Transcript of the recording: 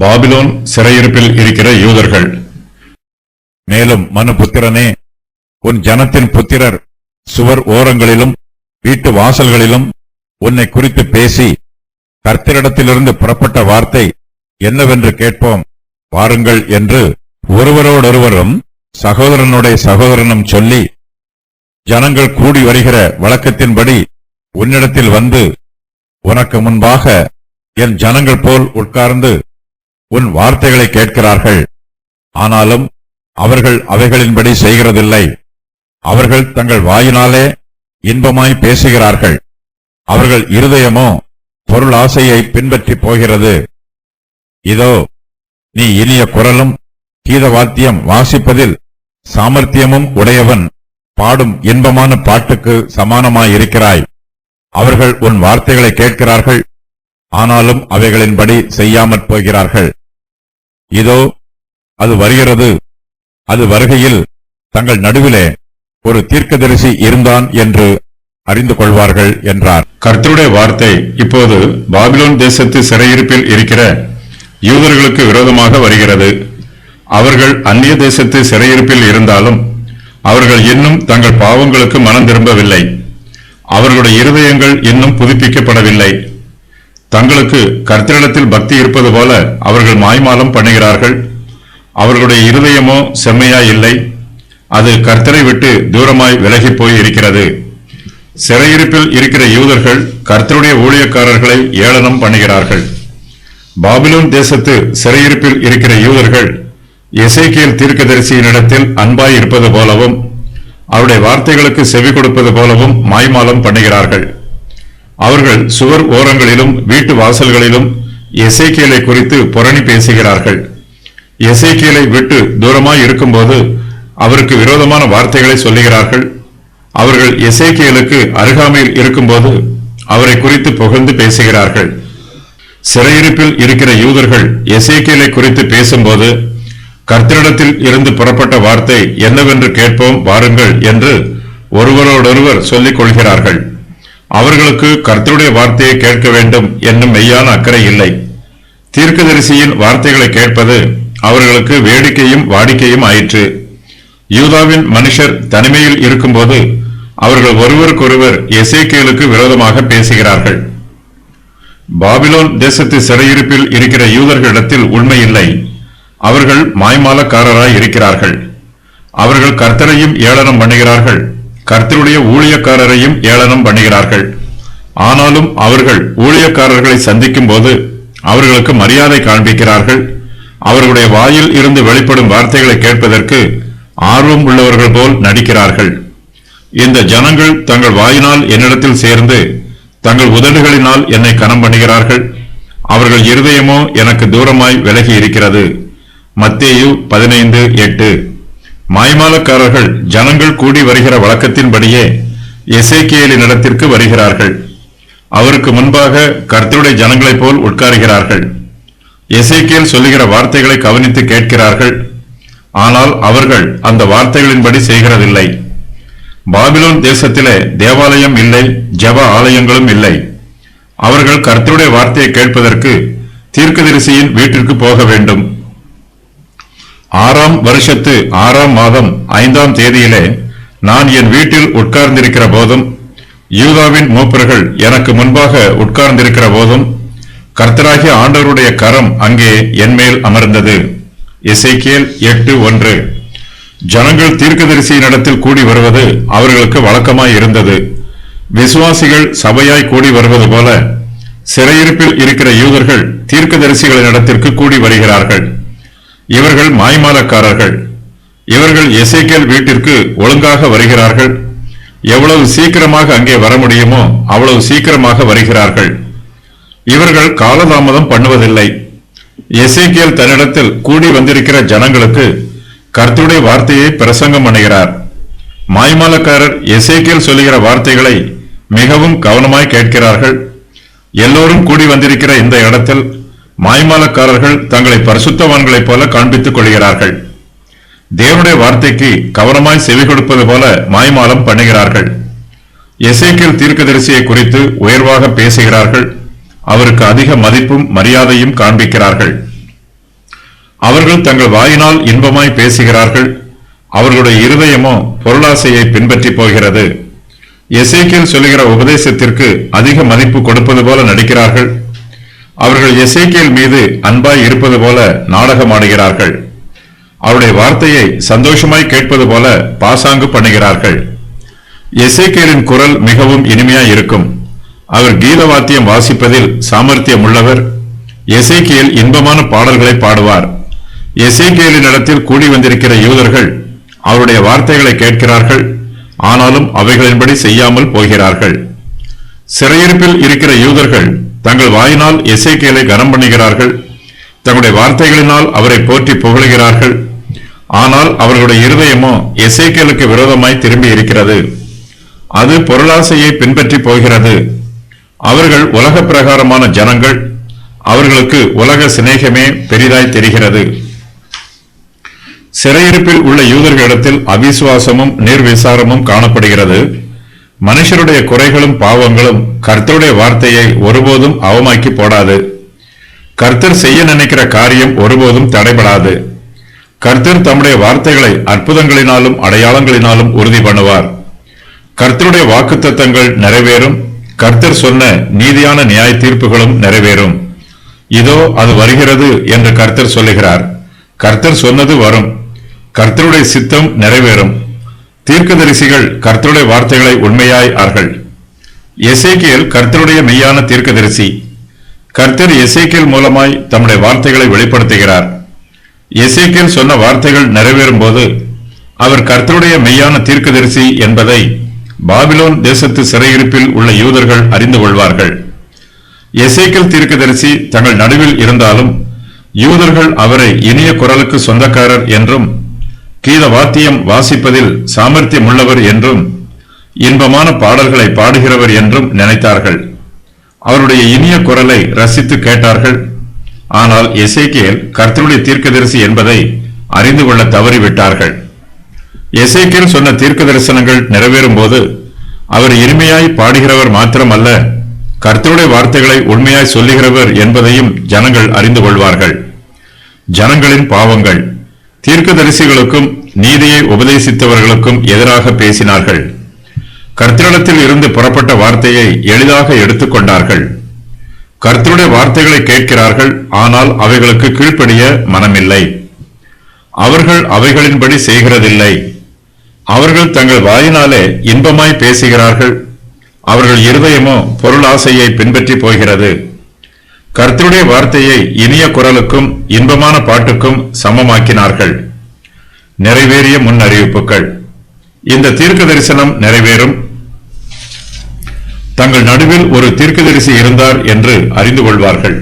Babylon சிறையிருப்பில் இருக்கிற யூதர்கள். மேலும் மனுபுத்திரனே, உன் ஜனத்தின் புத்திரர் சுவர் ஓரங்களிலும் வீட்டு வாசல்களிலும் உன்னை குறித்து பேசி, கர்த்தரிடத்திலிருந்து புறப்பட்ட வார்த்தை என்னவென்று கேட்போம் வாருங்கள் என்று ஒருவரோடொருவரும் சகோதரனுடைய சகோதரனும் சொல்லி, ஜனங்கள் கூடி வருகிற வழக்கத்தின்படி உன்னிடத்தில் வந்து உனக்கு முன்பாக என் ஜனங்கள் போல் உட்கார்ந்து உன் வார்த்தைகளை கேட்கிறார்கள். ஆனாலும் அவர்கள் அவைகளின்படி செய்கிறதில்லை. அவர்கள் தங்கள் வாயினாலே இன்பமாய் பேசுகிறார்கள். அவர்கள் இருதயமோ பொருளாசையை பின்பற்றி போகிறது. இதோ, நீ இனிய குரலும் கீதவாத்தியம் வாசிப்பதில் சாமர்த்தியமும் உடையவன் பாடும் இன்பமான பாட்டுக்கு சமானமாயிருக்கிறாய். அவர்கள் உன் வார்த்தைகளை கேட்கிறார்கள், ஆனாலும் அவைகளின்படி செய்யாமற் போகிறார்கள். இதோ, அது வருகிறது. அது வருகையில் தங்கள் நடுவிலே ஒரு தீர்க்கதரிசி இருந்தான் என்று அறிந்து கொள்வார்கள் என்றார். கர்த்தருடைய வார்த்தை இப்போது பாபிலோன் தேசத்து சிறையிருப்பில் இருக்கிற யூதர்களுக்கு விரோதமாக வருகிறது. அவர்கள் அந்நிய தேசத்து சிறையிருப்பில் இருந்தாலும் அவர்கள் இன்னும் தங்கள் பாவங்களுக்கு மனம் திரும்பவில்லை. அவர்களுடைய இருதயங்கள் இன்னும் புதுப்பிக்கப்படவில்லை. தங்களுக்கு கர்த்தரிடத்தில் பக்தி இருப்பது போல அவர்கள் மாய்மாலம் பண்ணுகிறார்கள். அவர்களுடைய இருதயமோ செம்மையாய் இல்லை. அது கர்த்தரை விட்டு தூரமாய் விலகி போய் இருக்கிறது. சிறையிருப்பில் இருக்கிற யூதர்கள் கர்த்தருடைய ஊழியக்காரர்களை ஏளனம் பண்ணுகிறார்கள். பாபிலோன் தேசத்து சிறையிருப்பில் இருக்கிற யூதர்கள் எசேக்கியேல் தீர்க்கதரிசியினிடத்தில் அன்பாய் இருப்பது போலவும் அவருடைய வார்த்தைகளுக்கு செவி கொடுப்பது போலவும் மாய்மாலம் பண்ணுகிறார்கள். அவர்கள் சுவர் ஓரங்களிலும் வீட்டு வாசல்களிலும் எசேக்கியேலை குறித்து புரணி பேசுகிறார்கள். எசேக்கியேலை விட்டு தூரமாய் இருக்கும்போது அவருக்கு விரோதமான வார்த்தைகளை சொல்லுகிறார்கள். அவர்கள் எசேக்கியேலுக்கு அருகாமையில் இருக்கும்போது அவரை குறித்து புகழ்ந்து பேசுகிறார்கள். சிறையிருப்பில் இருக்கிற யூதர்கள் எசேக்கியேலை குறித்து பேசும்போது, கர்த்தரிடத்தில் இருந்து புறப்பட்ட வார்த்தை என்னவென்று கேட்போம் வாருங்கள் என்று ஒருவரோடொருவர் சொல்லிக் கொள்கிறார்கள். அவர்களுக்கு கர்த்தருடைய வார்த்தையை கேட்க வேண்டும் என்னும் மெய்யான அக்கறை இல்லை. தீர்க்கதரிசியின் வார்த்தைகளை கேட்பது அவர்களுக்கு வேடிக்கையும் வாடிக்கையும் ஆயிற்று. யூதாவின் மனுஷர் தனிமையில் இருக்கும்போது அவர்கள் ஒருவருக்கொருவர் எசேக்கியேலுக்கு விரோதமாக பேசுகிறார்கள். பாபிலோன் தேசத்து சிறையிருப்பில் இருக்கிற யூதர்களிடத்தில் உண்மை இல்லை. அவர்கள் மாய்மாலக்காரராய் இருக்கிறார்கள். அவர்கள் கர்த்தரையும் ஏளனம் பண்ணுகிறார்கள், கர்த்தருடைய ஊழியக்காரரையும் ஏளனம் பண்ணுகிறார்கள். ஆனாலும் அவர்கள் ஊழியக்காரர்களை சந்திக்கும் போது அவர்களுக்கு மரியாதை காண்பிக்கிறார்கள். அவர்களுடைய வாயில் இருந்து வெளிப்படும் வார்த்தைகளை கேட்பதற்கு ஆர்வம் உள்ளவர்கள் போல் நடிக்கிறார்கள். இந்த ஜனங்கள் தங்கள் வாயினால் என்னிடத்தில் சேர்ந்து தங்கள் உதடுகளினால் என்னை கனம் பண்ணுகிறார்கள். அவர்கள் இருதயமோ எனக்கு தூரமாய் விலகி இருக்கிறது. மத்தேயு 15:8. மாய்மாலக்காரர்கள் ஜனங்கள் கூடி வருகிற வழக்கத்தின்படியே எசேக்கியேலினிடத்திற்கு வருகிறார்கள். அவருக்கு முன்பாக கர்த்தருடைய ஜனங்களைப் போல் உட்காருகிறார்கள். எசேக்கியேல் சொல்லுகிற வார்த்தைகளை கவனித்து கேட்கிறார்கள். ஆனால் அவர்கள் அந்த வார்த்தைகளின்படி செய்கிறதில்லை. பாபிலோன் தேசத்திலே தேவாலயம் இல்லை, ஜெப ஆலயங்களும் இல்லை. அவர்கள் கர்த்தருடைய வார்த்தையை கேட்பதற்கு தீர்க்கதரிசியின் வீட்டிற்கு போக வேண்டும். 6ஆம் வருஷத்து 6ஆம் மாதம் 5ஆம் தேதியிலே நான் என் வீட்டில் உட்கார்ந்திருக்கிற போதும் யூதாவின் மூப்பர்கள் எனக்கு முன்பாக உட்கார்ந்திருக்கிற போதும் கர்த்தராகிய ஆண்டவருடைய கரம் அங்கே என்மேல் அமர்ந்தது. எசேக்கியேல் 8:1. ஜனங்கள் தீர்க்கதரிசியினிடத்தில் கூடி வருவது அவர்களுக்கு வழக்கமாய் இருந்தது. விசுவாசிகள் சபையாய் கூடி வருவது போல சிறையிருப்பில் இருக்கிற யூதர்கள் தீர்க்கதரிசிகளினிடத்திற்கு கூடி வருகிறார்கள். இவர்கள் மாய்மாலக்காரர்கள். இவர்கள் எசேக்கியேல் வீட்டிற்கு ஒழுங்காக வருகிறார்கள். எவ்வளவு சீக்கிரமாக அங்கே வர முடியுமோ அவ்வளவு சீக்கிரமாக வருகிறார்கள். இவர்கள் காலதாமதம் பண்ணுவதில்லை. எசேக்கியேல் தன்னிடத்தில் கூடி வந்திருக்கிற ஜனங்களுக்கு கர்த்தருடைய வார்த்தையை பிரசங்கம் பண்ணுகிறார். மாய்மாலக்காரர் எசேக்கியேல் சொல்லுகிற வார்த்தைகளை மிகவும் கவனமாய் கேட்கிறார்கள். எல்லோரும் கூடி வந்திருக்கிற இந்த இடத்தில் மாய்மாலக்காரர்கள் தங்களை பரிசுத்தவான்களைப் போல காண்பித்துக் கொள்கிறார்கள். தேவனுடைய வார்த்தைக்கு கவனமாய் செவி கொடுப்பது போல மாய்மாலம் பண்ணுகிறார்கள். எசேக்கியேல் தீர்க்கதரிசியை குறித்து உயர்வாக பேசுகிறார்கள். அவருக்கு அதிக மதிப்பும் மரியாதையும் காண்பிக்கிறார்கள். அவர்கள் தங்கள் வாயினால் இன்பமாய் பேசுகிறார்கள், அவர்களுடைய இருதயமோ பொருளாசையை பின்பற்றி போகிறது. எசேக்கியேல் சொல்லுகிற உபதேசத்திற்கு அதிக மதிப்பு கொடுப்பது போல நடிக்கிறார்கள். அவர்கள் எசேக்கியேல் மீது அன்பாய் இருப்பது போல நாடகமாடுகிறார்கள். அவருடைய வார்த்தையை சந்தோஷமாய் கேட்பது போல பாசாங்கு பண்ணுகிறார்கள். எசேக்கியேலின் குரல் மிகவும் இனிமையாய் இருக்கும். அவர் கீத வாத்தியம் வாசிப்பதில் சாமர்த்தியம் உள்ளவர். எசேக்கியேல் இன்பமான பாடல்களை பாடுவார். எசேக்கியேலின் இடத்தில் கூடி வந்திருக்கிற யூதர்கள் அவருடைய வார்த்தைகளை கேட்கிறார்கள், ஆனாலும் அவைகளின்படி செய்யாமல் போகிறார்கள். சிறையிருப்பில் இருக்கிற யூதர்கள் தங்கள் வாயினால் எசேக்கியேலை கனம் பண்ணுகிறார்கள், தங்களுடைய வார்த்தைகளினால் அவரை போற்றி புகழுகிறார்கள். ஆனால் அவர்களுடைய இருதயமோ எசேக்கியேலுக்கு விரோதமாய் திரும்பி இருக்கிறது. அது பொருளாசையை பின்பற்றி போகிறது. அவர்கள் உலக பிரகாரமான ஜனங்கள். அவர்களுக்கு உலக சிநேகமே பெரிதாய் தெரிகிறது. சிறையிருப்பில் உள்ள யூதர்களிடத்தில் அவிசுவாசமும் நிர்விசாரமும் காணப்படுகிறது. மனுஷருடைய குறைகளும் பாவங்களும் கர்த்தருடைய வார்த்தையை ஒருபோதும் அவமாக்கி போடாது. கர்த்தர் செய்ய நினைக்கிற காரியம் ஒருபோதும் தடைபடாது. கர்த்தர் தம்முடைய வார்த்தைகளை அற்புதங்களினாலும் அடையாளங்களினாலும் உறுதி பண்ணுவார். கர்த்தருடைய வாக்குத்தத்தங்கள் நிறைவேறும். கர்த்தர் சொன்ன நீதியான நியாய தீர்ப்புகளும் நிறைவேறும். இதோ அது வருகிறது என்று கர்த்தர் சொல்லுகிறார். கர்த்தர் சொன்னது வரும். கர்த்தருடைய சித்தம் நிறைவேறும். தீர்க்கதரிசிகள் கர்த்தருடைய வார்த்தைகளை உண்மையாய் ஆர்கள். எசேக்கியேல் கர்த்தருடைய மெய்யான தீர்க்கதரிசி. கர்த்தர் எசேக்கியேல் மூலமாய் தம்முடைய வார்த்தைகளை வெளிப்படுத்துகிறார். எசேக்கியேல் சொன்ன வார்த்தைகள் நிறைவேறும் போது அவர் கர்த்தருடைய மெய்யான தீர்க்கதரிசி என்பதை பாபிலோன் தேசத்து சிறையிருப்பில் உள்ள யூதர்கள் அறிந்து கொள்வார்கள். எசேக்கியேல் தீர்க்கதரிசி தங்கள் நடுவில் இருந்தாலும் யூதர்கள் அவரை இனிய குரலுக்கு சொந்தக்காரர் என்றும், கீத வாத்தியம் வாசிப்பதில் சாமர்த்தியம் உள்ளவர் என்றும், இன்பமான பாடல்களை பாடுகிறவர் என்றும் நினைத்தார்கள். அவருடைய இனிய குரலை ரசித்து கேட்டார்கள். ஆனால் எசேக்கியேல் கர்த்தருடைய தீர்க்கதரிசி என்பதை அறிந்து கொள்ள தவறிவிட்டார்கள். எசேக்கியேல் சொன்ன தீர்க்க தரிசனங்கள் நிறைவேறும் போது அவர் இனிமையாய் பாடுகிறவர் மாத்திரமல்ல, கர்த்தருடைய வார்த்தைகளை உண்மையாய் சொல்லுகிறவர் என்பதையும் ஜனங்கள் அறிந்து கொள்வார்கள். ஜனங்களின் பாவங்கள் தீர்க்கதரிசிகளுக்கும் நீதியை உபதேசித்தவர்களுக்கும் எதிராக பேசினார்கள். கர்த்தரிடத்தில் இருந்து புறப்பட்ட வார்த்தையை எளிதாக எடுத்துக்கொண்டார்கள். கர்த்தருடைய வார்த்தைகளை கேட்கிறார்கள், ஆனால் அவைகளுக்கு கீழ்ப்படிய மனமில்லை. அவர்கள் அவைகளின்படி செய்கிறதில்லை. அவர்கள் தங்கள் வாயினாலே இன்பமாய் பேசுகிறார்கள், அவர்கள் இருதயமோ பொருளாசையை பின்பற்றி போகிறது. கர்த்தருடைய வார்த்தையை இனிய குரலுக்கும் இன்பமான பாட்டுக்கும் சமமாக்கினார்கள். நிறைவேறிய முன் அறிவிப்புகள். இந்த தீர்க்க தரிசனம் நிறைவேறும். தங்கள் நடுவில் ஒரு தீர்க்கதரிசி இருந்தார் என்று அறிந்து கொள்வார்கள்.